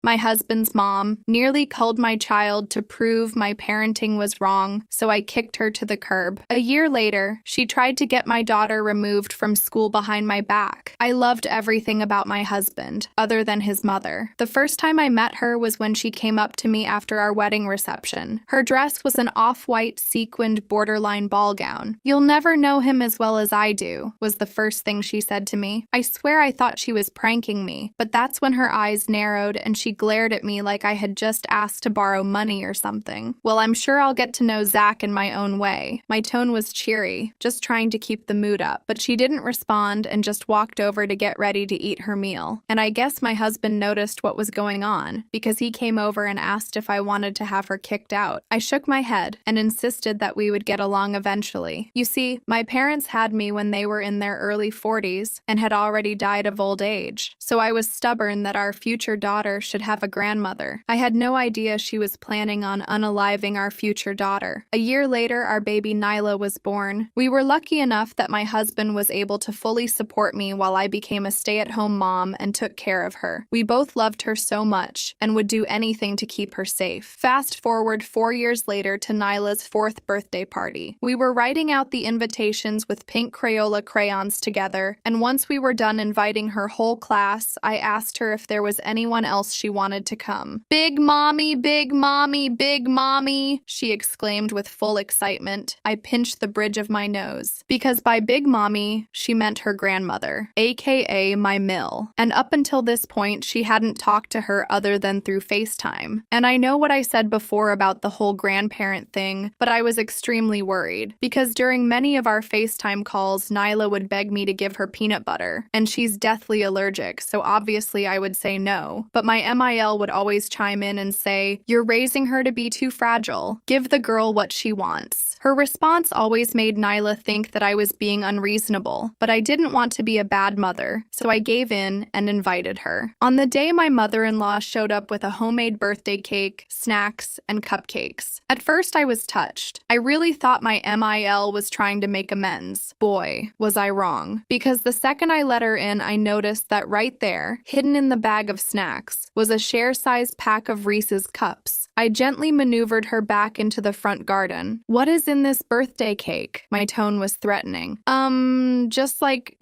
my husband's mom, nearly culled my child to prove my parenting was wrong, so I kicked her to the curb. A year later, she tried to get my daughter removed from school behind my back. I loved everything about my husband, other than his mother. The first time I met her was when she came up to me after our wedding reception. Her dress was an off-white sequined borderline ball gown. "You'll never know him as well as I do," was the first thing she said to me. I swear I thought she was pranking me, but that's when her eyes narrowed and she glared at me like I had just asked to borrow money or something. "Well, I'm sure I'll get to know Zach in my own way." My tone was cheery, just trying to keep the mood up, but she didn't respond and just walked over to get ready to eat her meal. And I guess my husband noticed what was going on, because he came over and asked if I wanted to have her kicked out. I shook my head and insisted that we would get along eventually. You see, my parents had me when they were in their early 40s and had already died of old age, so I was stubborn that our future daughter should have a grandmother. I had no idea she was planning on unaliving our future daughter. A year later, our baby Nyla was born. We were lucky enough that my husband was able to fully support me while I became a stay-at-home mom and took care of her. We both loved her so much and would do anything to keep her safe. Fast forward 4 years later to Nyla's 4th birthday party. We were writing out the invitations with pink Crayola crayons together, and once we were done inviting her whole class, I asked her if there was anyone else she wanted to come. "Big mommy, big mommy, big mommy," she exclaimed with full excitement. I pinched the bridge of my nose, because by big mommy, she meant her grandmother, aka my mill. And up until this point, she hadn't talked to her other than through FaceTime. And I know what I said before about the whole grandparent thing, but I was extremely worried, because during many of our FaceTime calls, Nyla would beg me to give her peanut butter, and she's deathly allergic, so obviously I would say no. But my MIL would always chime in and say, "You're raising her to be too fragile. Give the girl what she wants." Her response always made Nyla think that I was being unreasonable, but I didn't want to be a bad mother, so I gave in and invited her. On the day, my mother-in-law showed up with a homemade birthday cake, snacks, and cupcakes. At first, I was touched. I really thought my MIL was trying to make amends. Boy, was I wrong. Because the second I let her in, I noticed that right there, hidden in the bag of snacks, was a share-sized pack of Reese's cups. I gently maneuvered her back into the front garden. "What is in this birthday cake?" My tone was threatening. Just like,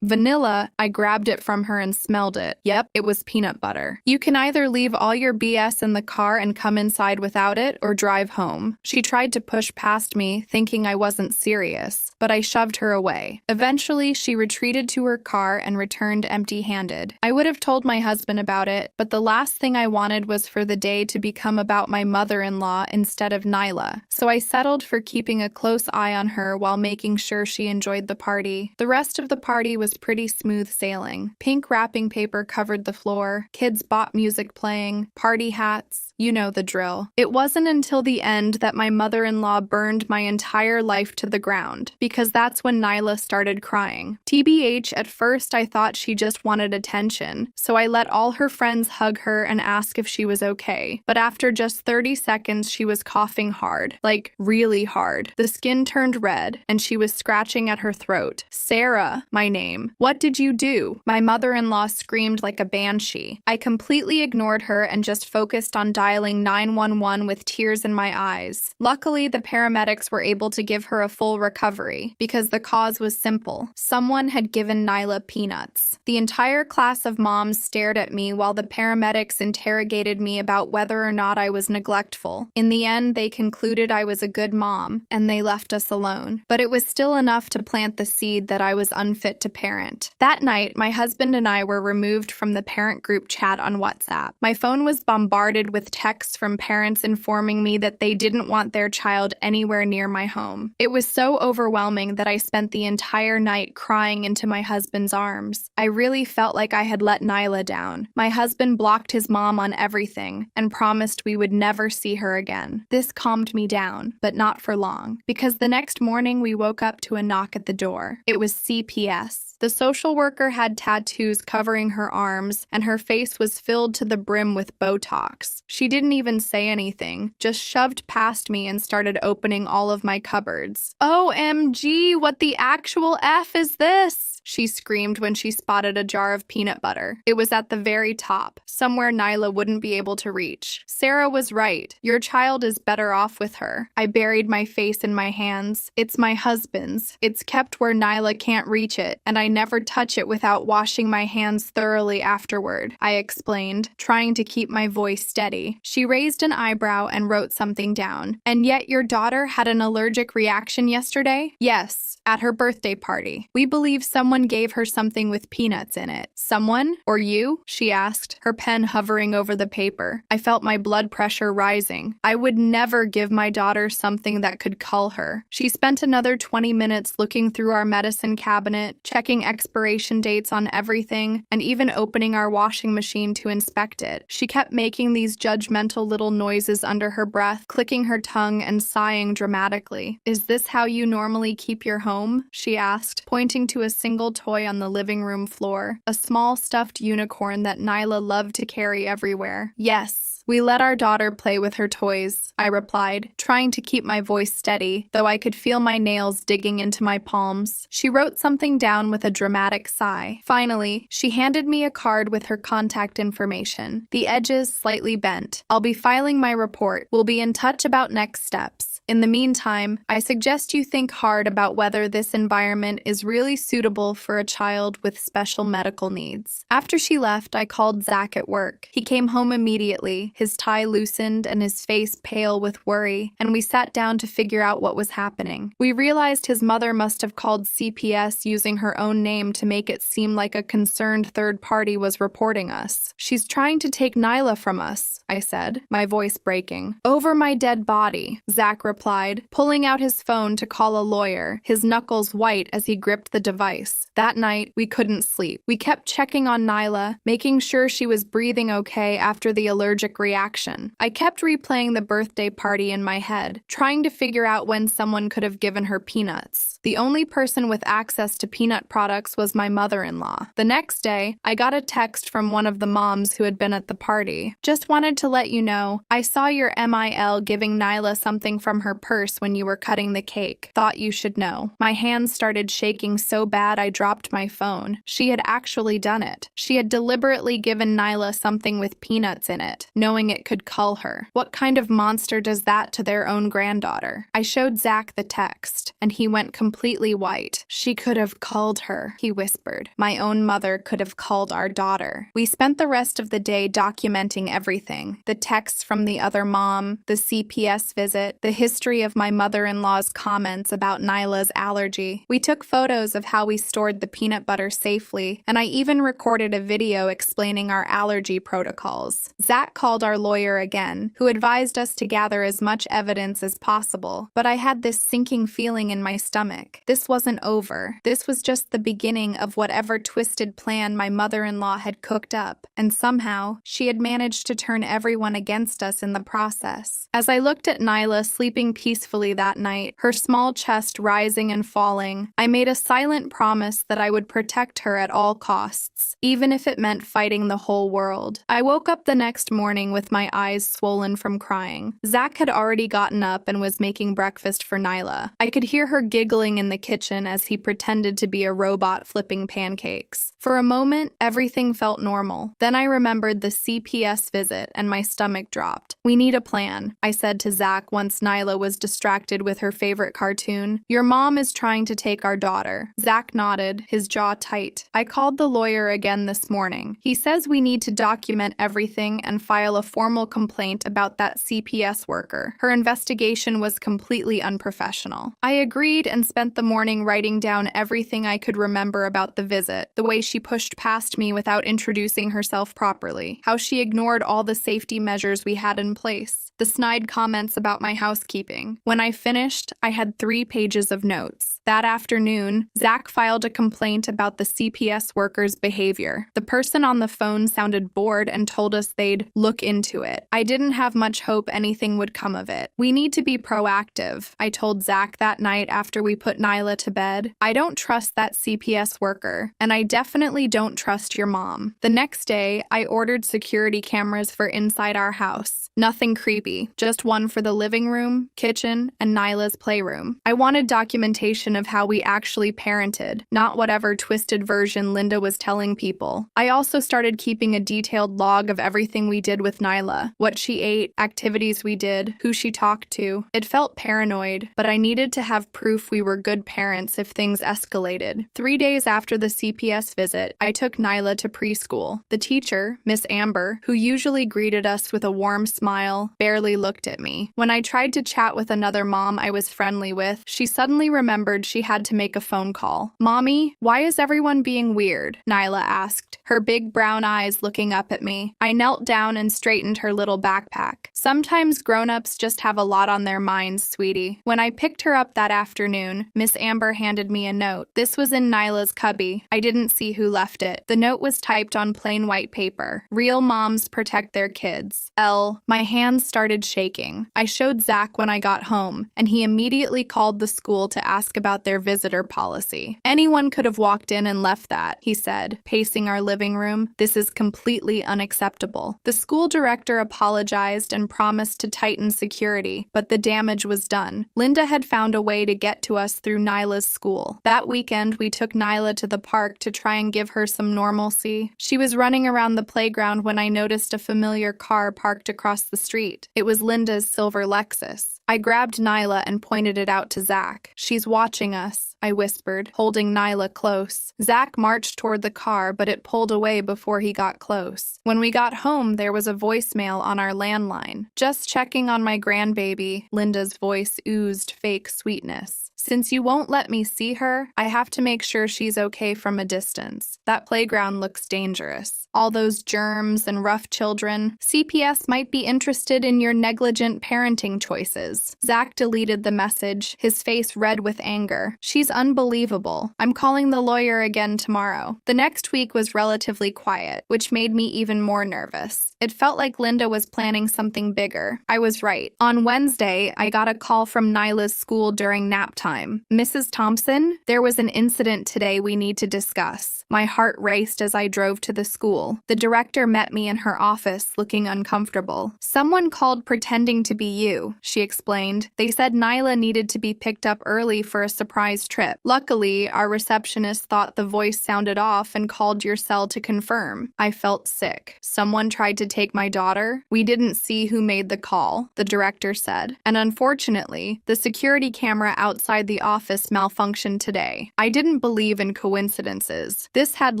vanilla." I grabbed it from her and smelled it. Yep, it was peanut butter. "You can either leave all your BS in the car and come inside without it, or drive home." She tried to push past me, thinking I wasn't serious, but I shoved her away. Eventually, she retreated to her car and returned empty-handed. I would have told my husband about it, but the last thing I wanted was for the day to become about my mother-in-law instead of Nyla, so I settled for keeping a close eye on her while making sure she enjoyed the party. The rest of the party was pretty smooth sailing. Pink wrapping paper covered the floor, kids bought music playing, party hats, you know the drill. It wasn't until the end that my mother-in-law burned my entire life to the ground, because that's when Nyla started crying. TBH, at first I thought she just wanted attention, so I let all her friends hug her and ask if she was okay. But after just 30 seconds, she was coughing hard, like really hard. The skin turned red, and she was scratching at her throat. "Sarah," my name. "What did you do?" My mother-in-law screamed like a banshee. I completely ignored her and just focused on dialing 911 with tears in my eyes. Luckily, the paramedics were able to give her a full recovery, because the cause was simple. Someone had given Nyla peanuts. The entire class of moms stared at me while the paramedics interrogated me about whether or not I was neglectful. In the end, they concluded I was a good mom, and they left us alone. But it was still enough to plant the seed that I was unfit to parent. That night, my husband and I were removed from the parent group chat on WhatsApp. My phone was bombarded with texts from parents informing me that they didn't want their child anywhere near my home. It was so overwhelming that I spent the entire night crying into my husband's arms. I really felt like I had let Nyla down. My husband blocked his mom on everything and promised we would never see her again. This calmed me down, but not for long, because the next morning we woke up to a knock at the door. It was CPS. The social worker had tattoos covering her arms, and her face was filled to the brim with Botox. She didn't even say anything, just shoved past me and started opening all of my cupboards. OMG, what the actual F is this? She screamed when she spotted a jar of peanut butter. It was at the very top, somewhere Nyla wouldn't be able to reach. Sarah was right. Your child is better off with her. I buried my face in my hands. It's my husband's. It's kept where Nyla can't reach it, and I never touch it without washing my hands thoroughly afterward, I explained, trying to keep my voice steady. She raised an eyebrow and wrote something down. And yet your daughter had an allergic reaction yesterday? Yes, at her birthday party. We believe someone gave her something with peanuts in it. Someone? Or you? She asked, her pen hovering over the paper. I felt my blood pressure rising. I would never give my daughter something that could cull her. She spent another 20 minutes looking through our medicine cabinet, checking expiration dates on everything, and even opening our washing machine to inspect it. She kept making these judgmental little noises under her breath, clicking her tongue and sighing dramatically. Is this how you normally keep your home? She asked, pointing to a single toy on the living room floor, a small stuffed unicorn that Nyla loved to carry everywhere. Yes. We let our daughter play with her toys, I replied, trying to keep my voice steady, though I could feel my nails digging into my palms. She wrote something down with a dramatic sigh. Finally, she handed me a card with her contact information, the edges slightly bent. I'll be filing my report. We'll be in touch about next steps. In the meantime, I suggest you think hard about whether this environment is really suitable for a child with special medical needs. After she left, I called Zach at work. He came home immediately, his tie loosened and his face pale with worry, and we sat down to figure out what was happening. We realized his mother must have called CPS using her own name to make it seem like a concerned third party was reporting us. She's trying to take Nyla from us, I said, my voice breaking. Over my dead body, Zach replied, pulling out his phone to call a lawyer, his knuckles white as he gripped the device. That night, we couldn't sleep. We kept checking on Nyla, making sure she was breathing okay after the allergic reaction. I kept replaying the birthday party in my head, trying to figure out when someone could have given her peanuts. The only person with access to peanut products was my mother-in-law. The next day, I got a text from one of the moms who had been at the party. Just wanted to let you know, I saw your MIL giving Nyla something from her purse when you were cutting the cake. Thought you should know. My hands started shaking so bad I dropped my phone. She had actually done it. She had deliberately given Nyla something with peanuts in it, knowing it could cull her. What kind of monster does that to their own granddaughter? I showed Zach the text, and he went completely white. She could have culled her, he whispered. My own mother could have culled our daughter. We spent the rest of the day documenting everything. The texts from the other mom, the CPS visit, the history of my mother-in-law's comments about Nyla's allergy. We took photos of how we stored the peanut butter safely, and I even recorded a video explaining our allergy protocols. Zach called our lawyer again, who advised us to gather as much evidence as possible, but I had this sinking feeling in my stomach. This wasn't over. This was just the beginning of whatever twisted plan my mother-in-law had cooked up, and somehow, she had managed to turn everyone against us in the process. As I looked at Nyla sleeping peacefully that night, her small chest rising and falling, I made a silent promise that I would protect her at all costs, even if it meant fighting the whole world. I woke up the next morning with my eyes swollen from crying. Zach had already gotten up and was making breakfast for Nyla. I could hear her giggling in the kitchen as he pretended to be a robot flipping pancakes. For a moment, everything felt normal. Then I remembered the CPS visit and my stomach dropped. We need a plan, I said to Zach once Nyla was distracted with her favorite cartoon. Your mom is trying to take our daughter. Zach nodded, his jaw tight. I called the lawyer again this morning. He says we need to document everything and file a formal complaint about that CPS worker. Her investigation was completely unprofessional. I agreed and spent the morning writing down everything I could remember about the visit, the way she pushed past me without introducing herself properly, how she ignored all the safety measures we had in place, the snide comments about my housekeeping, sleeping. When I finished, I had 3 pages of notes. That afternoon, Zach filed a complaint about the CPS worker's behavior. The person on the phone sounded bored and told us they'd look into it. I didn't have much hope anything would come of it. We need to be proactive, I told Zach that night after we put Nyla to bed. I don't trust that CPS worker, and I definitely don't trust your mom. The next day, I ordered security cameras for inside our house. Nothing creepy, just one for the living room, kitchen, and Nyla's playroom. I wanted documentation of how we actually parented, not whatever twisted version Linda was telling people. I also started keeping a detailed log of everything we did with Nyla, what she ate, activities we did, who she talked to. It felt paranoid, but I needed to have proof we were good parents if things escalated. 3 days after the CPS visit, I took Nyla to preschool. The teacher, Miss Amber, who usually greeted us with a warm smile, barely looked at me. When I tried to chat with another mom I was friendly with, she suddenly remembered she had to make a phone call. "Mommy, why is everyone being weird?" Nyla asked, her big brown eyes looking up at me. I knelt down and straightened her little backpack. "Sometimes grown-ups just have a lot on their minds, sweetie." When I picked her up that afternoon, Miss Amber handed me a note. This was in Nyla's cubby. I didn't see who left it. The note was typed on plain white paper. "Real moms protect their kids. L." My hands started shaking. I showed Zach when I got home, and he immediately called the school to ask about their visitor policy. "Anyone could have walked in and left that," he said, pacing our living room. "This is completely unacceptable." The school director apologized and promised to tighten security, but the damage was done. Linda had found a way to get to us through Nyla's school. That weekend, we took Nyla to the park to try and give her some normalcy. She was running around the playground when I noticed a familiar car parked across the street. It was Linda's silver Lexus. I grabbed Nyla and pointed it out to Zach. "She's watching us," I whispered, holding Nyla close. Zach marched toward the car, but it pulled away before he got close. When we got home, there was a voicemail on our landline. "Just checking on my grandbaby." Linda's voice oozed fake sweetness. "Since you won't let me see her, I have to make sure she's okay from a distance. That playground looks dangerous. All those germs and rough children. CPS might be interested in your negligent parenting choices." Zach deleted the message, his face red with anger. "She's unbelievable. I'm calling the lawyer again tomorrow." The next week was relatively quiet, which made me even more nervous. It felt like Linda was planning something bigger. I was right. On Wednesday, I got a call from Nyla's school during nap time. "Mrs. Thompson, there was an incident today we need to discuss." My heart raced as I drove to the school. The director met me in her office, looking uncomfortable. "Someone called pretending to be you," she explained. "They said Nyla needed to be picked up early for a surprise trip. Luckily, our receptionist thought the voice sounded off and called your cell to confirm." I felt sick. "Someone tried to take my daughter? We didn't see who made the call," the director said. "And unfortunately, the security camera outside the office malfunctioned today." I didn't believe in coincidences. This had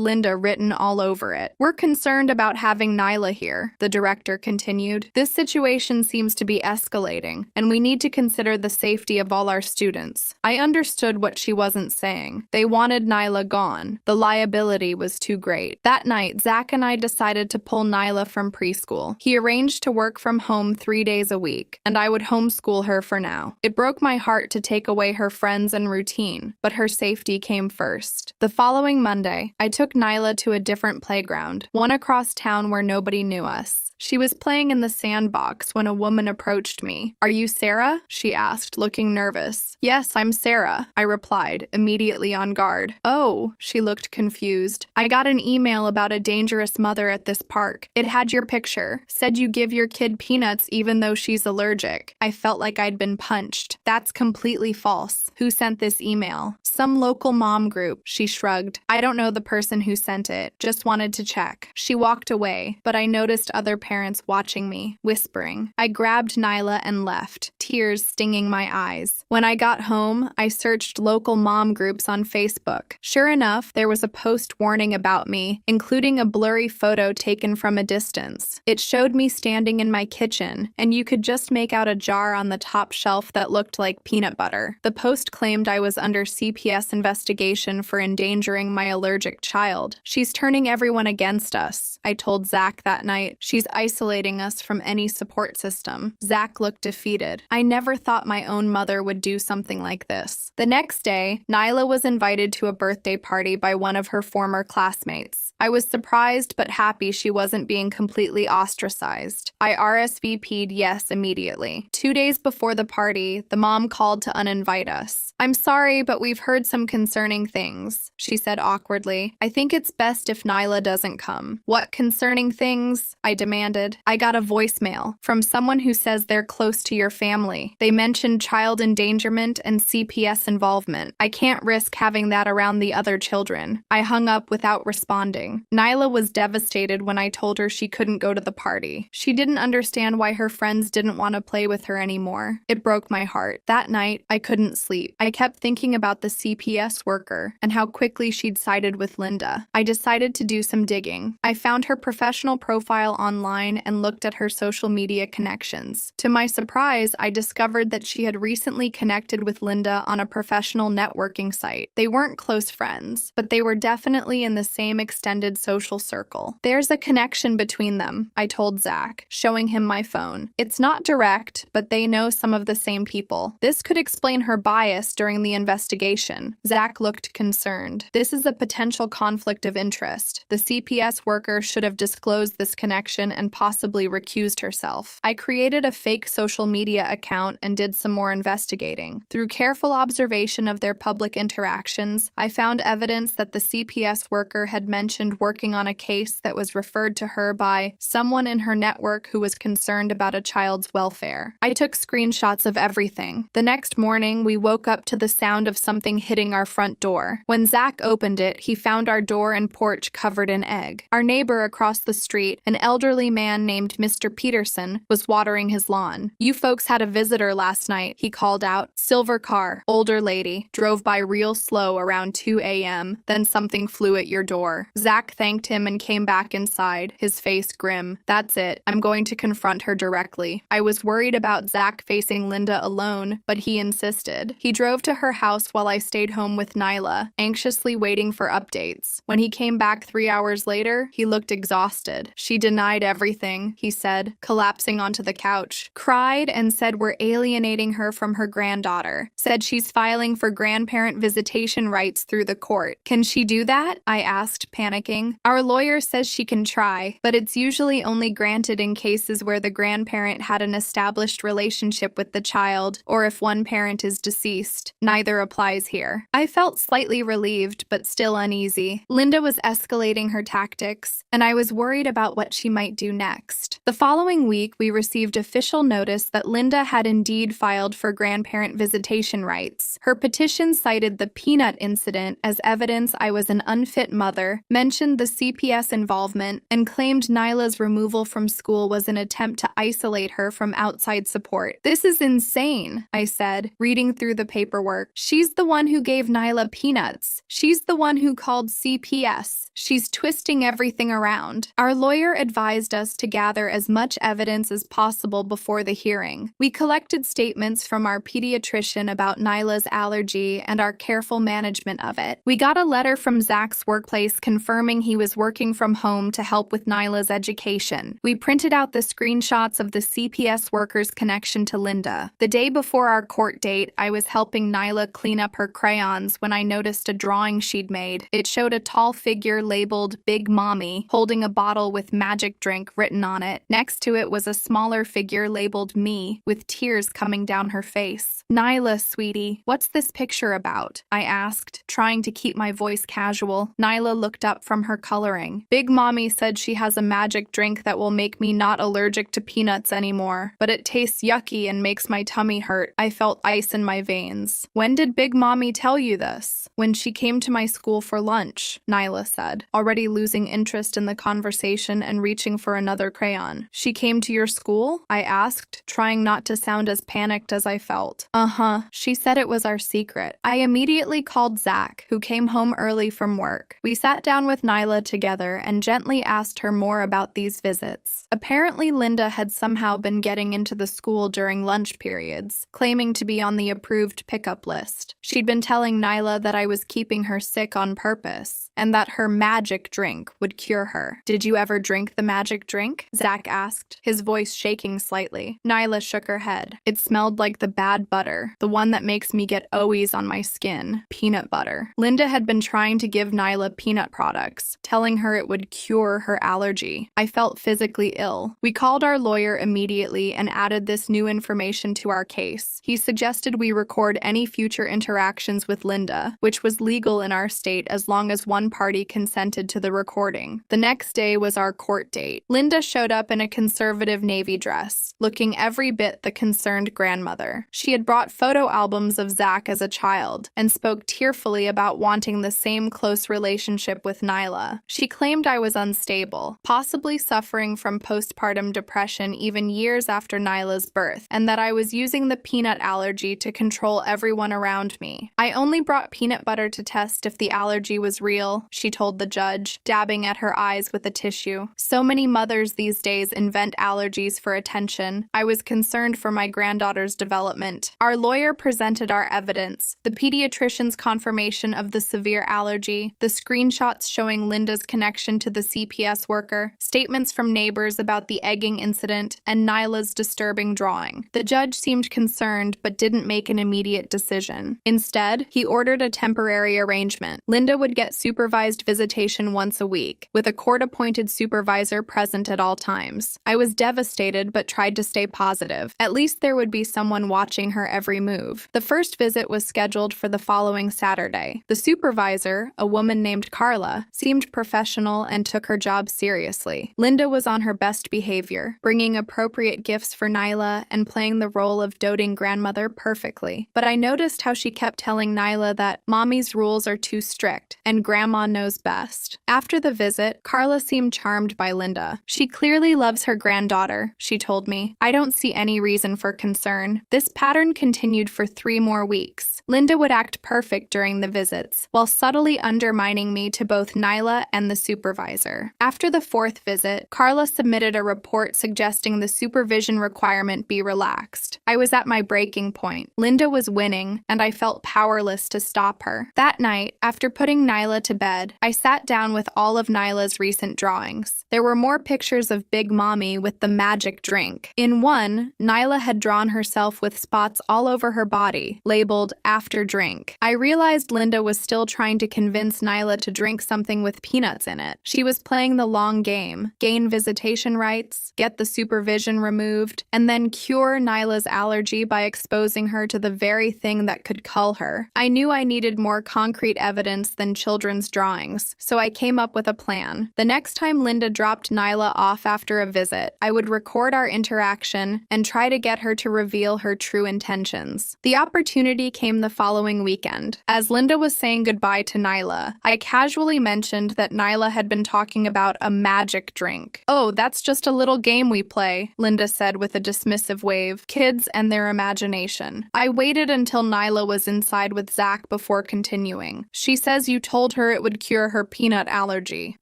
Linda written all over it. "We're concerned about having Nyla here," the director continued. "This situation seems to be escalating, and we need to consider the safety of all our students." I understood what she wasn't saying. They wanted Nyla gone. The liability was too great. That night, Zach and I decided to pull Nyla from preschool. He arranged to work from home 3 days a week, and I would homeschool her for now. It broke my heart to take away her friends and routine, but her safety came first. The following Monday, I took Nyla to a different playground, one across town where nobody knew us. She was playing in the sandbox when a woman approached me. "Are you Sarah?" she asked, looking nervous. "Yes, I'm Sarah," I replied, immediately on guard. "Oh," she looked confused. "I got an email about a dangerous mother at this park. It had your picture. Said you give your kid peanuts even though she's allergic." I felt like I'd been punched. "That's completely false. Who sent this email?" "Some local mom group," she shrugged. "I don't know the person who sent it. Just wanted to check." She walked away, but I noticed other parents watching me, whispering. I grabbed Nyla and left, tears stinging my eyes. When I got home, I searched local mom groups on Facebook. Sure enough, there was a post warning about me, including a blurry photo taken from a distance. It showed me standing in my kitchen, and you could just make out a jar on the top shelf that looked like peanut butter. The post claimed I was under CPS investigation for endangering my allergic child. "She's turning everyone against us," I told Zach that night. "She's isolating us from any support system. Zach looked defeated. I never thought my own mother would do something like this. The next day, Nyla was invited to a birthday party by one of her former classmates. I was surprised but happy she wasn't being completely ostracized. I RSVP'd yes immediately. 2 days before the party, the mom called to uninvite us. "I'm sorry, but we've heard some concerning things," she said awkwardly. "I think it's best if Nyla doesn't come." "What concerning things?" I demanded. "I got a voicemail from someone who says they're close to your family. They mentioned child endangerment and CPS involvement. I can't risk having that around the other children." I hung up without responding. Nyla was devastated when I told her she couldn't go to the party. She didn't understand why her friends didn't want to play with her anymore. It broke my heart. That night, I couldn't sleep. I kept thinking about the CPS worker and how quickly she'd sided with Linda. I decided to do some digging. I found her professional profile online and looked at her social media connections. To my surprise, I discovered that she had recently connected with Linda on a professional networking site. They weren't close friends, but they were definitely in the same extended social circle. "There's a connection between them," I told Zach, showing him my phone. "It's not direct, but they know some of the same people. This could explain her bias during the investigation." Zach looked concerned. "This is a potential conflict of interest. The CPS worker should have disclosed this connection and possibly recused herself." I created a fake social media account and did some more investigating. Through careful observation of their public interactions, I found evidence that the CPS worker had mentioned working on a case that was referred to her by someone in her network who was concerned about a child's welfare. I took screenshots of everything. The next morning, we woke up to the sound of something hitting our front door. When Zach opened it, he found our door and porch covered in egg. Our neighbor across the street, an elderly man named Mr. Peterson, was watering his lawn. "You folks had a visitor last night," he called out. "Silver car, older lady, drove by real slow around 2 a.m., then something flew at your door." Zach thanked him and came back inside, his face grim. "That's it. I'm going to confront her directly." I was worried about Zach facing Linda alone, but he insisted. He drove to her house while I stayed home with Nyla, anxiously waiting for updates. When he came back 3 hours later, he looked exhausted. "She denied everything," he said, collapsing onto the couch. "Cried and said we're alienating her from her granddaughter. Said she's filing for grandparent visitation rights through the court." "Can she do that?" I asked, panicking. "Our lawyer says she can try, but it's usually only granted in cases where the grandparent had an established relationship with the child or if one parent is deceased. Neither applies here." I felt slightly relieved, but still uneasy. Linda was escalating her tactics, and I was worried about what she might do next. The following week, we received official notice that Linda had indeed filed for grandparent visitation rights. Her petition cited the peanut incident as evidence I was an unfit mother, mentioned the CPS involvement, and claimed Nyla's removal from school was an attempt to isolate her from outside support. "This is insane," I said, reading through the paperwork. "She's the one who gave Nyla peanuts. She's the one who called CPS. She's twisting everything around." Our lawyer advised us to gather as much evidence as possible before the hearing. We collected statements from our pediatrician about Nyla's allergy and our careful management of it. We got a letter from Zach's workplace confirming he was working from home to help with Nyla's education. We printed out the screenshots of the CPS worker's connection to Linda. The day before our court date, I was helping Nyla clean up her crayons when I noticed a drawing she'd made. It showed a tall figure labeled Big Mommy holding a bottle with magic drink written on it. Next to it was a smaller figure labeled Me, with tears coming down her face. "Nyla, sweetie, what's this picture about?" I asked, trying to keep my voice casual. Nyla looked up from her coloring. "Big Mommy said she has a magic drink that will make me not allergic to peanuts anymore, but it tastes yucky and makes my tummy hurt." I felt ice in my veins. "When did Big Mommy tell you this?" "When she came to my school for lunch," Nyla said, already losing interest in the conversation and reaching for another crayon. "She came to your school?" I asked, trying not to sound as panicked as I felt. "Uh-huh. She said it was our secret." I immediately called Zach, who came home early from work. We sat down with Nyla together and gently asked her more about these visits. Apparently, Linda had somehow been getting into the school during lunch periods, claiming to be on the approved pickup list. She'd been telling Nyla that I was keeping her sick on purpose, and that her magic drink would cure her. "Did you ever drink the magic magic drink?" Zach asked, his voice shaking slightly. Nyla shook her head. "It smelled like the bad butter, the one that makes me get owies on my skin. Peanut butter." Linda had been trying to give Nyla peanut products, telling her it would cure her allergy. I felt physically ill. We called our lawyer immediately and added this new information to our case. He suggested we record any future interactions with Linda, which was legal in our state as long as one party consented to the recording. The next day was our court date. Linda showed up in a conservative navy dress, looking every bit the concerned grandmother. She had brought photo albums of Zach as a child and spoke tearfully about wanting the same close relationship with Nyla. She claimed I was unstable, possibly suffering from postpartum depression even years after Nyla's birth, and that I was using the peanut allergy to control everyone around me. "I only brought peanut butter to test if the allergy was real," she told the judge, dabbing at her eyes with a tissue. "So many mothers these days invent allergies for attention. I was concerned for my granddaughter's development." Our lawyer presented our evidence: the pediatrician's confirmation of the severe allergy, the screenshots showing Linda's connection to the CPS worker, statements from neighbors about the egging incident, and Nyla's disturbing drawing. The judge seemed concerned but didn't make an immediate decision. Instead, he ordered a temporary arrangement. Linda would get supervised visitation once a week, with a court-appointed supervisor present at all times. I was devastated but tried to stay positive. At least there would be someone watching her every move. The first visit was scheduled for the following Saturday. The supervisor, a woman named Carla, seemed professional and took her job seriously. Linda was on her best behavior, bringing appropriate gifts for Nyla and playing the role of doting grandmother perfectly. But I noticed how she kept telling Nyla that mommy's rules are too strict and grandma knows best. After the visit, Carla seemed charmed by Linda. "She clearly loves her granddaughter," she told me. "I don't see any reason for concern." This pattern continued for 3 more weeks. Linda would act perfect during the visits, while subtly undermining me to both Nyla and the supervisor. After the 4th visit, Carla submitted a report suggesting the supervision requirement be relaxed. I was at my breaking point. Linda was winning, and I felt powerless to stop her. That night, after putting Nyla to bed, I sat down with all of Nyla's recent drawings. There were more pictures of Big Mommy with the magic drink. In one, Nyla had drawn herself with spots all over her body, labeled "after drink." I realized Linda was still trying to convince Nyla to drink something with peanuts in it. She was playing the long game: gain visitation rights, get the supervision removed, and then cure Nyla's allergy by exposing her to the very thing that could cull her. I knew I needed more concrete evidence than children's drawings, so I came up with a plan. The next time Linda dropped Nyla off after a visit, I would record our interaction and try to get her to reveal her true intentions. The opportunity came the following weekend. As Linda was saying goodbye to Nyla, I casually mentioned that Nyla had been talking about a magic drink. "Oh, that's just a little game we play," Linda said with a dismissive wave. "Kids and their imagination." I waited until Nyla was inside with Zach before continuing. "She says you told her it would cure her peanut allergy."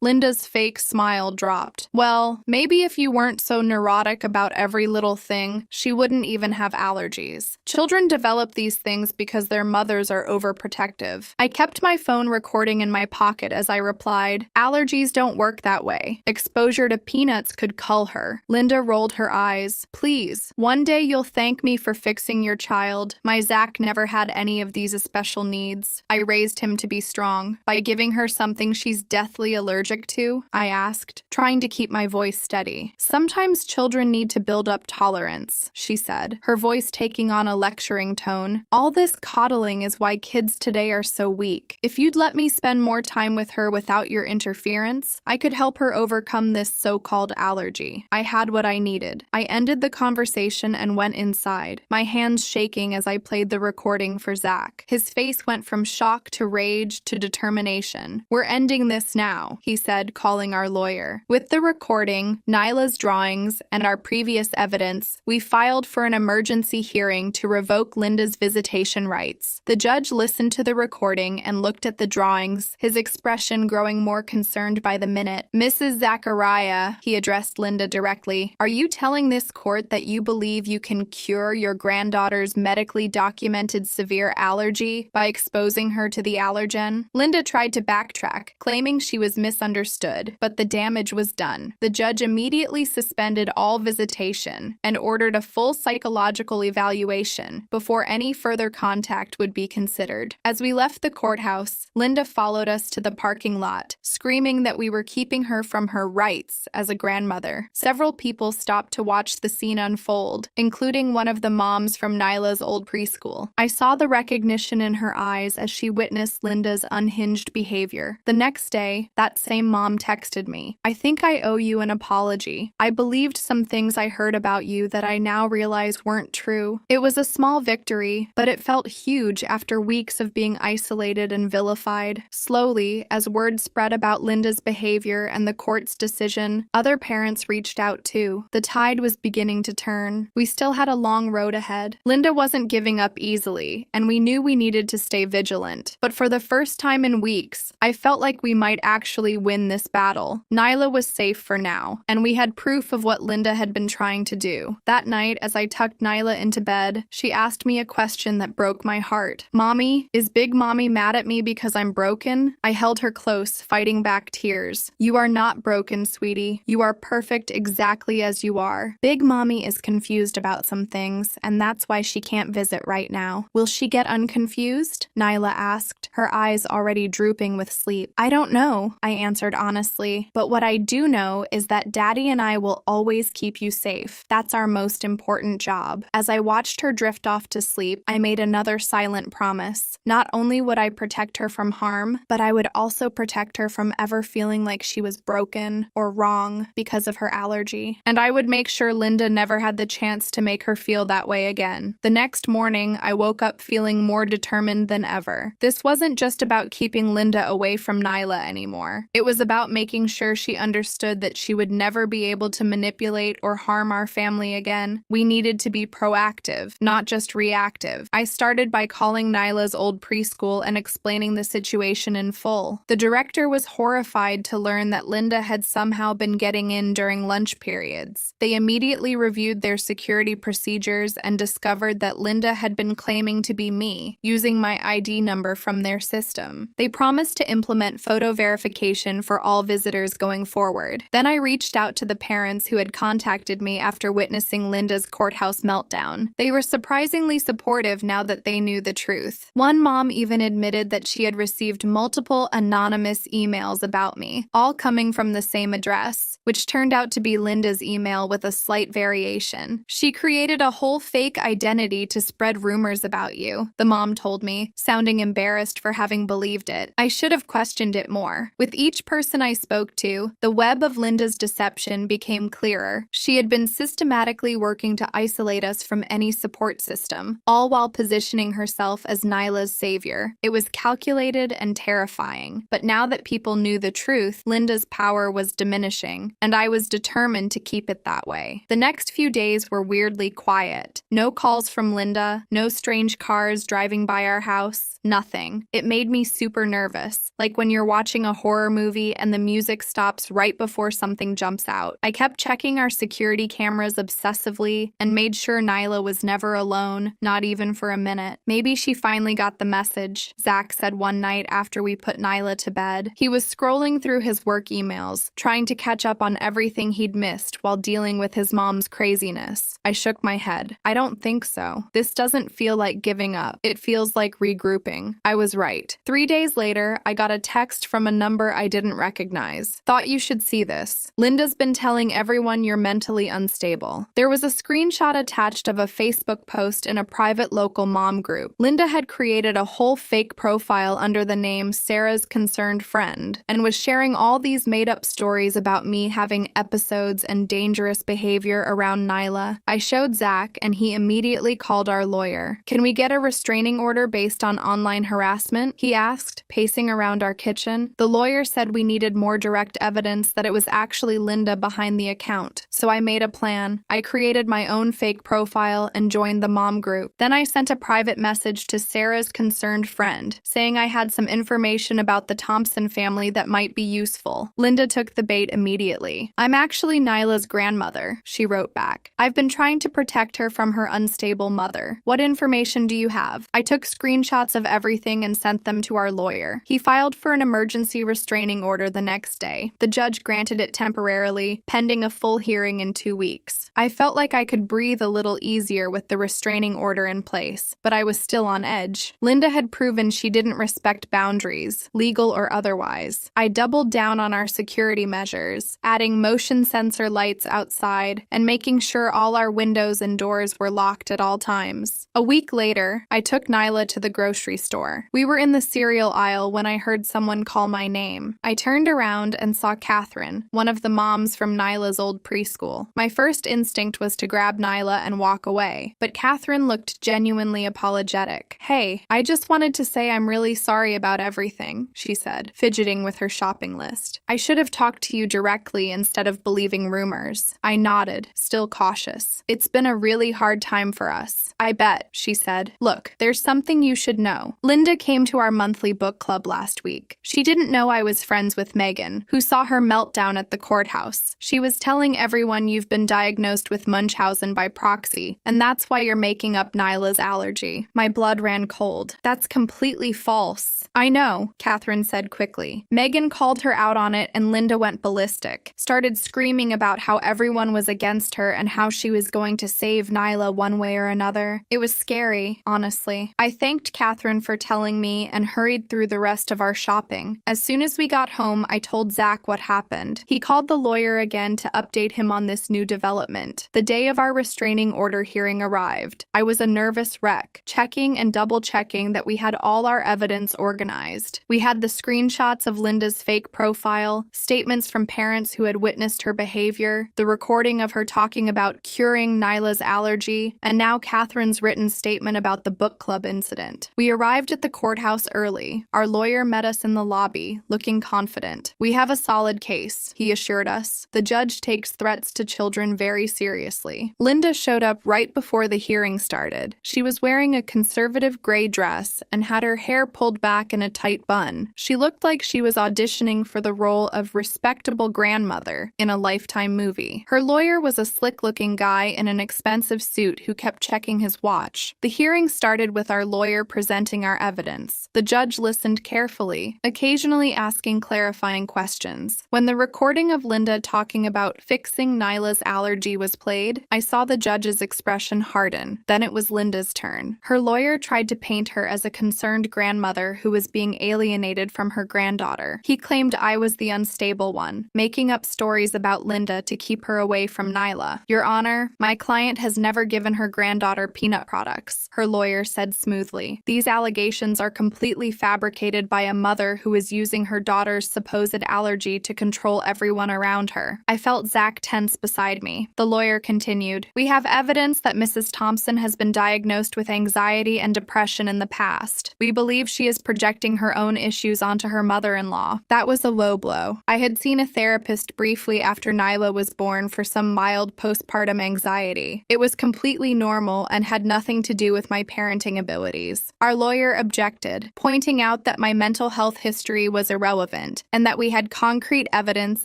Linda's fake smile dropped. "Well, maybe if you weren't so neurotic about every little thing, she wouldn't even have allergies. Children develop these things because their mothers are overprotective." I kept my phone recording in my pocket as I replied, "Allergies don't work that way. Exposure to peanuts could cull her." Linda rolled her eyes. "Please, one day you'll thank me for fixing your child. My Zach never had any of these special needs." I raised him to be strong. "By giving her something she's deathly allergic to?" I asked, trying to keep my voice steady. "Sometimes children need to build up tolerance," she said, her voice taking on a lecturing tone. "All this coddling is why kids today are so weak. If you'd let me spend more time with her without your interference, I could help her overcome this so-called allergy." I had what I needed. I ended the conversation and went inside, my hands shaking as I played the recording for Zach. His face went from shock to rage to determination. "We're ending this now," he said, calling our lawyer. With the recording, Nyla's drawings, and our previous evidence, we filed for an emergency hearing to revoke Linda's visitation rights. The judge listened to the recording and looked at the drawings, his expression growing more concerned by the minute. "Mrs. Zachariah," he addressed Linda directly, "are you telling this court that you believe you can cure your granddaughter's medically documented severe allergy by exposing her to the allergen?" Linda tried to backtrack, claiming she was misunderstood, but the damage was done. down. The judge immediately suspended all visitation and ordered a full psychological evaluation before any further contact would be considered. As we left the courthouse, Linda followed us to the parking lot, screaming that we were keeping her from her rights as a grandmother. Several people stopped to watch the scene unfold, including one of the moms from Nyla's old preschool. I saw the recognition in her eyes as she witnessed Linda's unhinged behavior. The next day, that same mom texted me, "I think I owe you an apology. I believed some things I heard about you that I now realize weren't true." It was a small victory, but it felt huge after weeks of being isolated and vilified. Slowly, as word spread about Linda's behavior and the court's decision, other parents reached out too. The tide was beginning to turn. We still had a long road ahead. Linda wasn't giving up easily, and we knew we needed to stay vigilant. But for the first time in weeks, I felt like we might actually win this battle. Nyla was safe for now, and we had proof of what Linda had been trying to do. That night, as I tucked Nyla into bed, she asked me a question that broke my heart. "Mommy, is Big Mommy mad at me because I'm broken?" I held her close, fighting back tears. "You are not broken, sweetie. You are perfect exactly as you are. Big Mommy is confused about some things, and that's why she can't visit right now." "Will she get unconfused?" Nyla asked, her eyes already drooping with sleep. "I don't know," I answered honestly. "But what I do know is that Daddy and I will always keep you safe. That's our most important job." As I watched her drift off to sleep, I made another silent promise. Not only would I protect her from harm, but I would also protect her from ever feeling like she was broken or wrong because of her allergy. And I would make sure Linda never had the chance to make her feel that way again. The next morning, I woke up feeling more determined than ever. This wasn't just about keeping Linda away from Nyla anymore. It was about making sure she understood that she would never be able to manipulate or harm our family again. We needed to be proactive, not just reactive. I started by calling Nyla's old preschool and explaining the situation in full. The director was horrified to learn that Linda had somehow been getting in during lunch periods. They immediately reviewed their security procedures and discovered that Linda had been claiming to be me, using my ID number from their system. They promised to implement photo verification for all visitors going forward. Then I reached out to the parents who had contacted me after witnessing Linda's courthouse meltdown. They were surprisingly supportive now that they knew the truth. One mom even admitted that she had received multiple anonymous emails about me, all coming from the same address, which turned out to be Linda's email with a slight variation. "She created a whole fake identity to spread rumors about you," the mom told me, sounding embarrassed for having believed it. I should have questioned it more. With each person I spoke to, the web of Linda's deception became clearer. She had been systematically working to isolate us from any support system, all while positioning herself as Nyla's savior. It was calculated and terrifying. But now that people knew the truth, Linda's power was diminishing, and I was determined to keep it that way. The next few days were weirdly quiet. No calls from Linda, no strange cars driving by our house. Nothing. It made me super nervous, like when you're watching a horror movie and the music stops right before something jumps out. I kept checking our security cameras obsessively and made sure Nyla was never alone, not even for a minute. "Maybe she finally got the message," Zach said one night after we put Nyla to bed. He was scrolling through his work emails, trying to catch up on everything he'd missed while dealing with his mom's craziness. I shook my head. "I don't think so. This doesn't feel like giving up. It feels like regrouping." I was right. 3 days later, I got a text from a number I didn't recognize. "Thought you should see this. Linda's been telling everyone you're mentally unstable." There was a screenshot attached of a Facebook post in a private local mom group. Linda had created a whole fake profile under the name Sarah's Concerned Friend and was sharing all these made-up stories about me having episodes and dangerous behavior around Nyla. I showed Zach, and he immediately called our lawyer. "Can we get a restraining order based on online harassment?" he asked, pacing around our kitchen. The lawyer said we needed more direct evidence that it was actually Linda behind the account, so I made a plan. I created my own fake profile and joined the mom group. Then I sent a private message to Sarah's Concerned Friend, saying I had some information about the Thompson family that might be useful. Linda took the bait immediately. "I'm actually Nyla's grandmother," she wrote back. "I've been trying to protect her from her unstable mother. What information do you have?" I took screenshots of everything and sent them to our lawyer. He filed for an emergency restraining order the next day. The judge granted it temporarily, pending a full hearing in 2 weeks. I felt like I could breathe a little easier with the restraining order in place, but I was still on edge. Linda had proven she didn't respect boundaries, legal or otherwise. I doubled down on our security measures, adding motion sensor lights outside and making sure all our windows and doors were locked at all times. A week later, I took Nyla to the grocery store. We were in the cereal aisle when I heard someone call my name. I turned around and saw Catherine, one of the moms from Nyla's old preschool. My first instinct was to grab Nyla and walk away, but Catherine looked genuinely apologetic. "Hey, I just wanted to say I'm really sorry about everything," she said, fidgeting with her shopping list. "I should have talked to you directly instead of believing rumors." I nodded, still cautious. "It's been a really hard time for us." "I bet," she said. "Look, there's something you should know. Linda came to our monthly book club last week. She didn't know I was friends with Megan, who saw her meltdown at the courthouse. She was telling everyone you've been diagnosed with Munchausen by proxy, and that's why you're making up Nyla's allergy." My blood ran cold. "That's completely false." "I know," Catherine said quickly. "Megan called her out on it and Linda went ballistic, started screaming about how everyone was against her and how she was going to save Nyla one way or another. It was scary, honestly." I thanked Catherine for telling me and hurried through the rest of our shopping. As soon as we got home, I told Zach what happened. He called the lawyer again to update him on this new development. The day of our restraining order hearing arrived. I was a nervous wreck, checking and double-checking that we had all our evidence organized. We had the screenshots of Linda's fake profile, statements from parents who had witnessed her behavior, the recording of her talking about curing Nyla's allergy, and now Catherine's written statement about the book club incident. We arrived at the courthouse early. Our lawyer met us in the lobby, looking confident. "We have a solid case," he assured us. "The judge takes threats to children very seriously." Linda showed up right before the hearing started. She was wearing a conservative gray dress and had her hair pulled back in a tight bun. She looked like she was auditioning for the role of respectable grandmother in a Lifetime movie. Her lawyer was a slick-looking guy in an expensive suit who kept checking his watch. The hearing started with our lawyer presenting our evidence. The judge listened carefully, occasionally asking clarifying questions. When the recording of Linda talking about fixing Nyla's allergy was played, I saw the judge's expression harden. Then it was Linda's turn. Her lawyer tried to paint her as a concerned grandmother who was being alienated from her granddaughter. He claimed I was the unstable one, making up stories about Linda to keep her away from Nyla. "Your Honor, my client has never given her granddaughter peanut products," her lawyer said smoothly. "These allegations are completely fabricated by a mother who is using her daughter's supposed allergy to control everyone around her." I felt Zach tense beside me. The lawyer continued, "We have evidence that Mrs. Thompson has been diagnosed with anxiety and depression in the past. We believe she is projecting her own issues onto her mother-in-law." That was a low blow. I had seen a therapist briefly after Nyla was born for some mild postpartum anxiety. It was completely normal and had nothing to do with my parenting abilities. Our lawyer objected, pointing out that my mental health history was irrelevant and that we had concrete evidence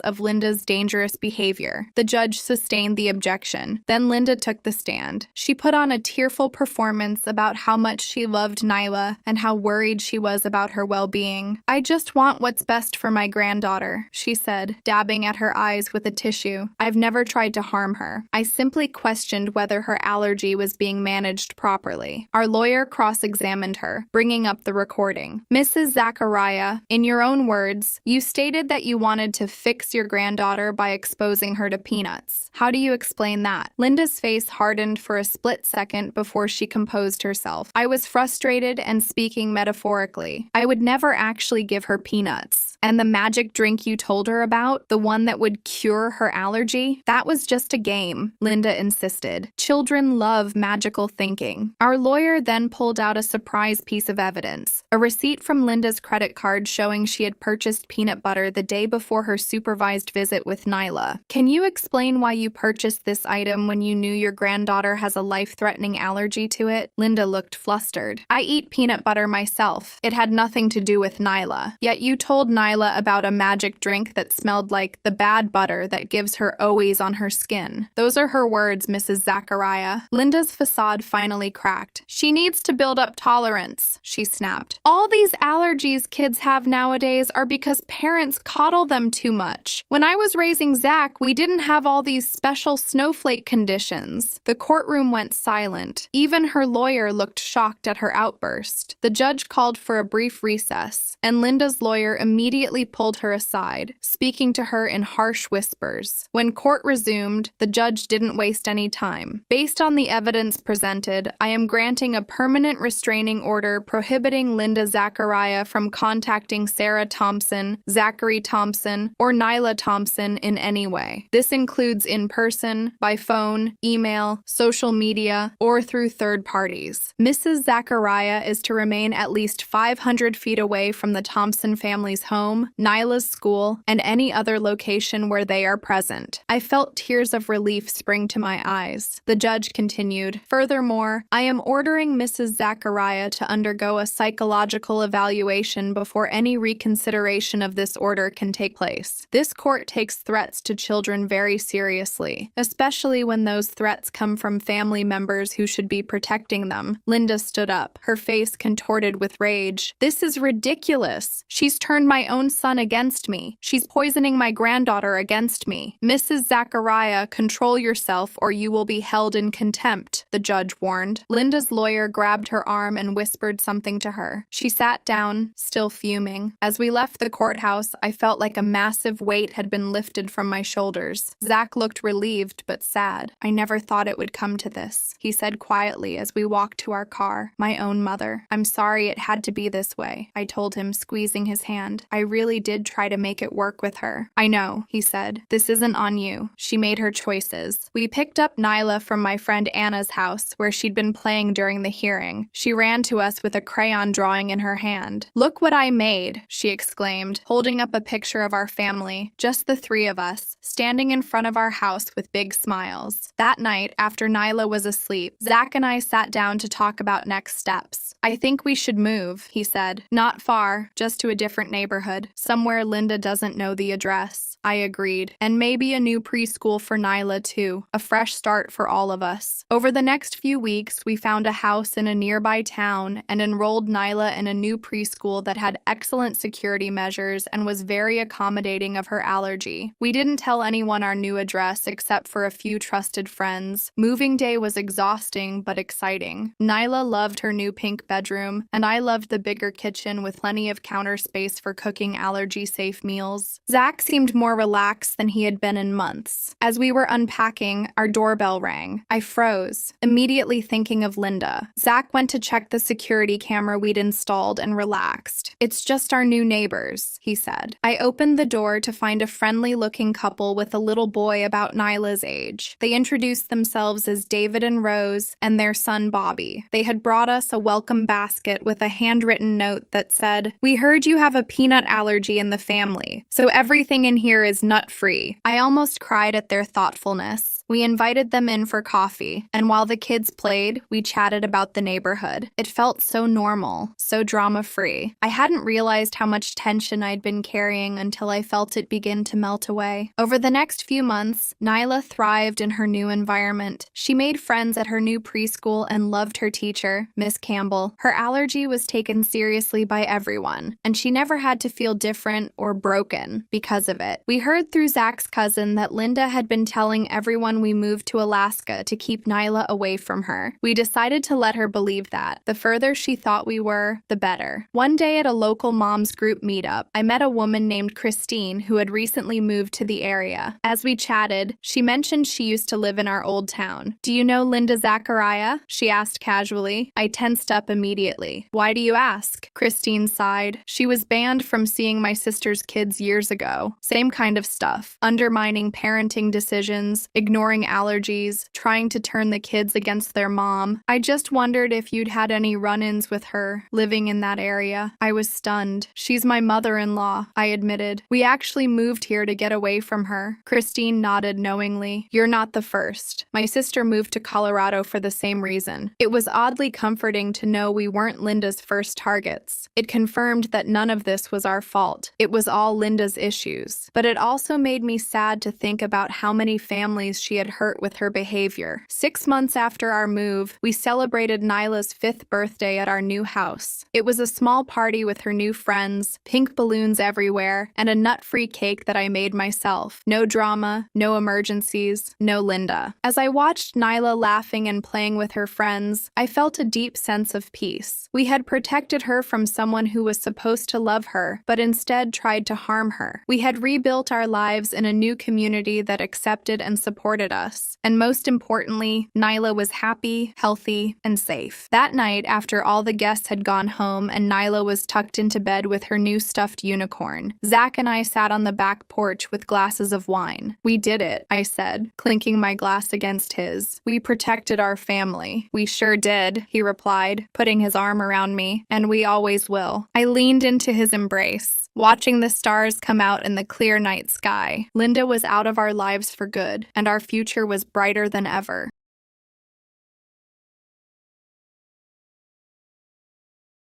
of Linda's dangerous behavior. The judge sustained the objection. Then Linda took the stand. She put on a tearful performance about how much she loved Nyla and how worried she was about her well-being. "I just want what's best for my granddaughter," she said, dabbing at her eyes with a tissue. "I've never tried to harm her. I simply questioned whether her allergy was being managed properly." Our lawyer cross-examined her, bringing up the recording. "Mrs. Zachariah, in your own words, you stated that you wanted to fix your granddaughter by exposing her to peanuts. How do you explain that?" Linda's face hardened for a split second before she composed herself. "I was frustrated and speaking metaphorically. I would never actually give her peanuts. And the magic drink you told her about, the one that would cure her allergy, that was just a game," Linda insisted. "Children love magical thinking." Our lawyer then pulled out a surprise piece of evidence, a receipt from Linda's credit card showing she had purchased peanut butter the day before her supervised visit with Nyla. "Can you explain why you purchased this item when you knew your granddaughter has a life-threatening allergy to it?" Linda looked flustered. "I eat peanut butter myself. It had nothing to do with Nyla. Yet you told Nyla Nyla about a magic drink that smelled like the bad butter that gives her always on her skin. Those are her words, Mrs. Zachariah. Linda's facade finally cracked. She needs to build up tolerance, she snapped. All these allergies kids have nowadays are because parents coddle them too much. When I was raising Zach, we didn't have all these special snowflake conditions. The courtroom went silent. Even her lawyer looked shocked at her outburst. The judge called for a brief recess, and Linda's lawyer immediately pulled her aside, speaking to her in harsh whispers. When court resumed, the judge didn't waste any time. Based on the evidence presented, I am granting a permanent restraining order prohibiting Linda Zachariah from contacting Sarah Thompson, Zachary Thompson, or Nyla Thompson in any way. This includes in person, by phone, email, social media, or through third parties. Mrs. Zachariah is to remain at least 500 feet away from the Thompson family's home, Nyla's school, and any other location where they are present. I felt tears of relief spring to my eyes. The judge continued, "Furthermore, I am ordering Mrs. Zachariah to undergo a psychological evaluation before any reconsideration of this order can take place. This court takes threats to children very seriously, especially when those threats come from family members who should be protecting them." Linda stood up, her face contorted with rage. "This is ridiculous. She's turned my own son against me. She's poisoning my granddaughter against me. Mrs. Zachariah, control yourself or you will be held in contempt," the judge warned. Linda's lawyer grabbed her arm and whispered something to her. She sat down, still fuming. As we left the courthouse, I felt like a massive weight had been lifted from my shoulders. Zach looked relieved but sad. "I never thought it would come to this," he said quietly as we walked to our car. "My own mother. I'm sorry it had to be this way," I told him, squeezing his hand. "I really did try to make it work with her." "I know," he said. "This isn't on you. She made her choices." We picked up Nyla from my friend Anna's house, where she'd been playing during the hearing. She ran to us with a crayon drawing in her hand. "Look what I made," she exclaimed, holding up a picture of our family, just the three of us, standing in front of our house with big smiles. That night, after Nyla was asleep, Zach and I sat down to talk about next steps. "I think we should move," he said. "Not far, just to a different neighborhood, somewhere Linda doesn't know the address." I agreed. "And maybe a new preschool for Nyla too. A fresh start for all of us." Over the next few weeks, we found a house in a nearby town and enrolled Nyla in a new preschool that had excellent security measures and was very accommodating of her allergy. We didn't tell anyone our new address except for a few trusted friends. Moving day was exhausting but exciting. Nyla loved her new pink bedroom, and I loved the bigger kitchen with plenty of counter space for cooking allergy-safe meals. Zach seemed more relaxed than he had been in months. As we were unpacking, our doorbell rang. I froze, immediately thinking of Linda. Zach went to check the security camera we'd installed and relaxed. "It's just our new neighbors," he said. I opened the door to find a friendly-looking couple with a little boy about Nyla's age. They introduced themselves as David and Rose and their son Bobby. They had brought us a welcome basket with a handwritten note that said, "We heard you have a peanut allergy in the family, so everything in here is nut-free." I almost cried at their thoughtfulness. We invited them in for coffee, and while the kids played, we chatted about the neighborhood. It felt so normal, so drama-free. I hadn't realized how much tension I'd been carrying until I felt it begin to melt away. Over the next few months, Nyla thrived in her new environment. She made friends at her new preschool and loved her teacher, Miss Campbell. Her allergy was taken seriously by everyone, and she never had to feel different or broken because of it. We heard through Zach's cousin that Linda had been telling everyone we moved to Alaska to keep Nyla away from her. We decided to let her believe that. The further she thought we were, the better. One day at a local moms group meetup, I met a woman named Christine who had recently moved to the area. As we chatted, she mentioned she used to live in our old town. "Do you know Linda Zachariah?" she asked casually. I tensed up immediately. "Why do you ask?" Christine sighed. "She was banned from seeing my sister's kids years ago. Same kind of stuff. Undermining parenting decisions, ignoring ignoring allergies, trying to turn the kids against their mom. I just wondered if you'd had any run-ins with her, living in that area. I was stunned. She's my mother-in-law, I admitted. We actually moved here to get away from her. Christine nodded knowingly. You're not the first. My sister moved to Colorado for the same reason. It was oddly comforting to know we weren't Linda's first targets. It confirmed that none of this was our fault. It was all Linda's issues. But it also made me sad to think about how many families she had hurt with her behavior. 6 months after our move, we celebrated Nyla's 5th birthday at our new house. It was a small party with her new friends, pink balloons everywhere, and a nut-free cake that I made myself. No drama, no emergencies, no Linda. As I watched Nyla laughing and playing with her friends, I felt a deep sense of peace. We had protected her from someone who was supposed to love her, but instead tried to harm her. We had rebuilt our lives in a new community that accepted and supported us. And most importantly, Nyla was happy, healthy, and safe. That night, after all the guests had gone home and Nyla was tucked into bed with her new stuffed unicorn, Zach and I sat on the back porch with glasses of wine. We did it, I said, clinking my glass against his. We protected our family. We sure did, he replied, putting his arm around me, and we always will. I leaned into his embrace, watching the stars come out in the clear night sky. Linda was out of our lives for good, and our future was brighter than ever.